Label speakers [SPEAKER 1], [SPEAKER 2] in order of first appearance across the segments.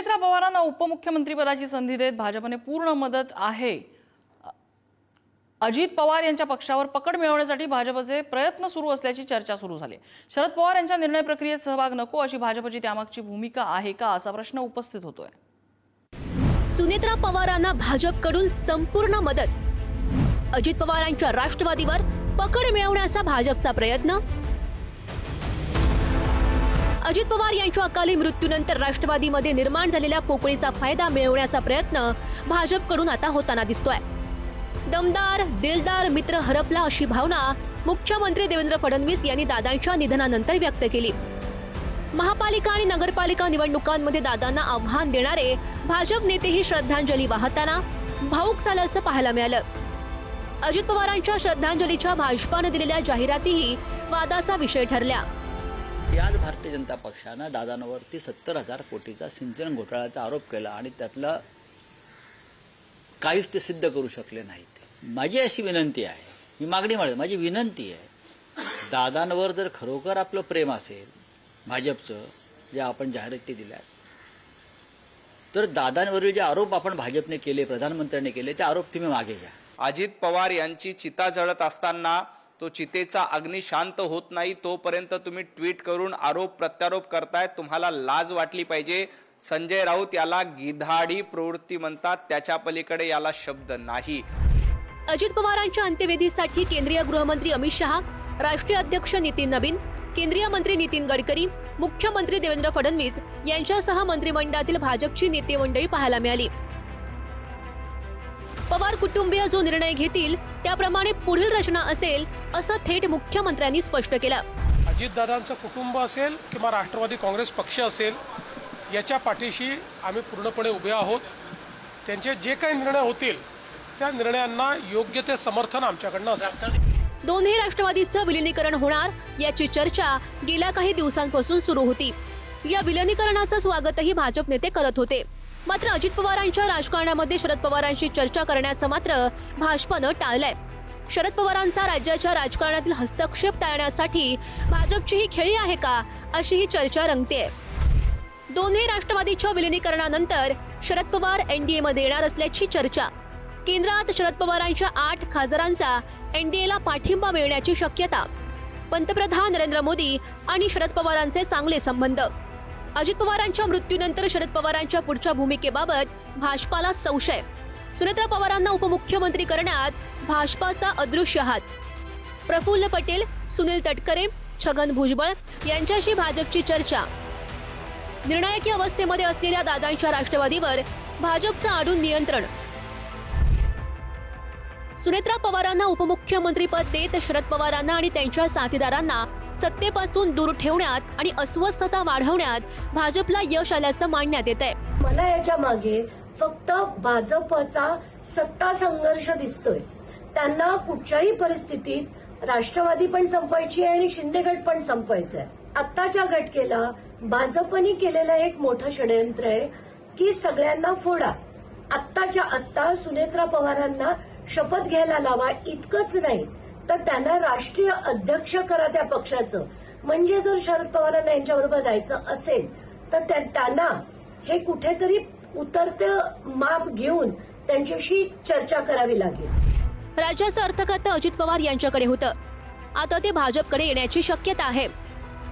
[SPEAKER 1] सुनेत्रा पवारांना उपमुख्यमंत्रीपदाची संधी देत भाजपने पूर्ण मदत आहे। अजित पवार यांच्या पक्षावर पकड मिळवण्यासाठी भाजपचे प्रयत्न सुरू असल्याची चर्चा सुरू झाली। शरद पवार यांच्या निर्णय प्रक्रियेत सहभाग नको अशी भाजपची त्यामागची भूमिका आहे का असा प्रश्न उपस्थित होतोय।
[SPEAKER 2] सुनेत्रा पवारांना भाजपकडून संपूर्ण मदत। अजित पवारांच्या राष्ट्रवादीवर पकड मिळवण्याचा भाजपचा प्रयत्न। अजित पवार यांच्या अकाली मृत्यूनंतर राष्ट्रवादीमध्ये निर्माण झालेल्या पोकळीचा फायदा मिळवण्याचा प्रयत्न भाजपकडून आता होताना दिसतोय। दमदार दिलदार मित्र हरपला अशी भावना मुख्यमंत्री देवेंद्र फडणवीस यांनी दादांच्या निधनानंतर व्यक्त केली। महापालिका आणि नगरपालिका निवडणुकांमध्ये दादांना आव्हान देणारे भाजप नेतेही श्रद्धांजली वाहताना भाऊक झाल्याचं पाहायला मिळालं। अजित पवारांच्या श्रद्धांजलीच्या भाजपाने दिलेल्या जाहिरातीही वादाचा विषय ठरल्या।
[SPEAKER 3] याच भारतीय जनता पक्षानं दादांवरती 70,000 कोटीचा सिंचन घोटाळ्याचा आरोप केला आणि त्यातलं काहीच ते सिद्ध करू शकले नाहीत। माझी अशी विनंती आहे, मी मागणी मांडतो, माझी विनंती आहे, दादांवर जर खरोखर आपलं प्रेम असेल भाजपचं, जे आपण जाहिराती दिल्या, तर दादांवरील जे आरोप आपण भाजपने केले, प्रधानमंत्र्यांनी केले, ते आरोप तुम्ही मागे घ्या।
[SPEAKER 4] अजित पवार यांची चिता जळत असताना तो चितेचा अग्नी शांत होत नाही तोपर्यंत तुम्ही ट्विट करून आरोप प्रत्यारोप करताय। तुम्हाला लाज वाटली पाहिजे। संजय राऊत याला गिधाडी प्रवृत्ती म्हणतात, त्याच्या पलीकडे याला शब्द नाही।
[SPEAKER 2] अजित पवारांच्या अंत्यविधीसाठी केंद्रीय गृहमंत्री अमित शहा, राष्ट्रीय अध्यक्ष नितीन नवीन, केंद्रीय मंत्री नितीन गडकरी, मुख्यमंत्री देवेंद्र फडणवीस यांच्यासह मंत्रिमंडळातील भाजपची नेते मंडळी पाहायला मिळाली। पवार कुटुंबीय जो निर्णय घेतील त्याप्रमाणे पुढील रचना असेल असं थेट मुख्यमंत्र्यांनी स्पष्ट केलं।
[SPEAKER 5] अजितदादांचं कुटुंब असेल किंवा राष्ट्रवादी काँग्रेस पक्ष असेल, याच्या पाठीशी आम्ही पूर्णपणे उभे आहोत। त्यांचे जे काही निर्णय होतील त्या निर्णयांना योग्य ते समर्थन आमच्याकडनं असेल।
[SPEAKER 2] दोन्ही राष्ट्रवादीचं विलीनीकरण होणार याची चर्चा गेल्या काही दिवसांपासून सुरू होती। या विलीनीकरणाचं स्वागतही भाजप नेते करत होते। मात्र अजित पवारांच्या राजकारणामध्ये शरद पवारांशी चर्चा करण्याचं मात्र भाजपनं टाळलंय। शरद पवारांचा राज्याच्या राजकारणातील हस्तक्षेप टाळण्यासाठी भाजपची ही खेळी आहे का अशी ही चर्चा रंगतेय। दोन्ही राष्ट्रवादीच्या विलीनीकरणानंतर शरद पवार एनडीएमध्ये येणार असल्याची चर्चा। केंद्रात शरद पवारांच्या 8 खासदारांचा एनडीएला पाठिंबा मिळण्याची शक्यता। पंतप्रधान नरेंद्र मोदी आणि शरद पवारांचे चांगले संबंध। अजित पवारांच्या मृत्यूनंतर शरद पवारांच्या पुढच्या भूमिकेबाबत भाजपाला संशय। सुनेत्रा पवारांना उपमुख्यमंत्री करण्यात भाजपाचा अदृश्य हात। प्रफुल्ल पटेल, सुनील तटकरे, छगन भुजबळ यांच्याशी भाजपची चर्चा। निर्णायकी अवस्थेमध्ये असलेल्या दादांच्या राष्ट्रवादीवर भाजपचं आडून नियंत्रण। सुनेत्रा पवारांना उपमुख्यमंत्रीपद देत शरद पवारांना आणि त्यांच्या साथीदारांना सत्तेपासून दूर ठेवण्यात आणि अस्वस्थता वाढवण्यात भाजपला यश आल्याचं मानण्यात येत आहे।
[SPEAKER 6] मला याच्या मागे फक्त भाजपचा सत्ता संघर्ष दिसतोय। त्यांना कुठच्याही परिस्थितीत राष्ट्रवादी पण संपवायची आहे आणि शिंदे गट पण संपवायचा आहे। आत्ताच्या घटकेला भाजपने केलेलं एक मोठं षडयंत्र आहे की सगळ्यांना फोडा। आत्ताच्या आत्ता सुनेत्रा पवारांना शपथ घ्यायला लावा, इतकंच नाही तर त्यांना राष्ट्रीय अध्यक्ष करा त्या पक्षाचं। म्हणजे जर शरद पवारांना यांच्याबरोबर जायचं असेल तर त्यांना हे कुठेतरी उतरतं माप घेऊन त्यांच्याशी चर्चा करावी लागेल।
[SPEAKER 2] राज्याचं अर्थखातं अजित पवार यांच्याकडे होतं, आता ते भाजपकडे येण्याची शक्यता आहे।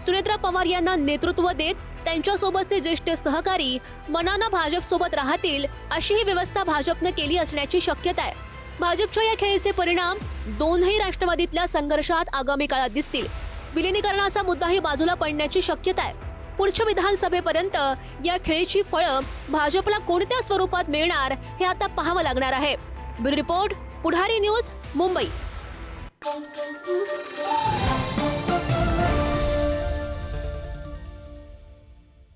[SPEAKER 2] सुनेत्रा पवार यांना नेतृत्व देत त्यांच्यासोबतचे ज्येष्ठ सहकारी मनानं भाजपसोबत राहतील अशी ही व्यवस्था भाजपनं केली असण्याची शक्यता आहे। भाजपच्या या खेळीचे परिणाम दोन्ही राष्ट्रवादीतल्या संघर्षात आगामी काळात दिसतील। विलीनीकरणाचा मुद्दाही बाजूला पडण्याची शक्यता आहे। पुढच्या विधानसभेपर्यंत या खेळीची फळं भाजपला कोणत्या स्वरूपात मिळणार हे आता पाहावं लागणार आहे। ब्युरो रिपोर्ट, पुढारी न्यूज, मुंबई।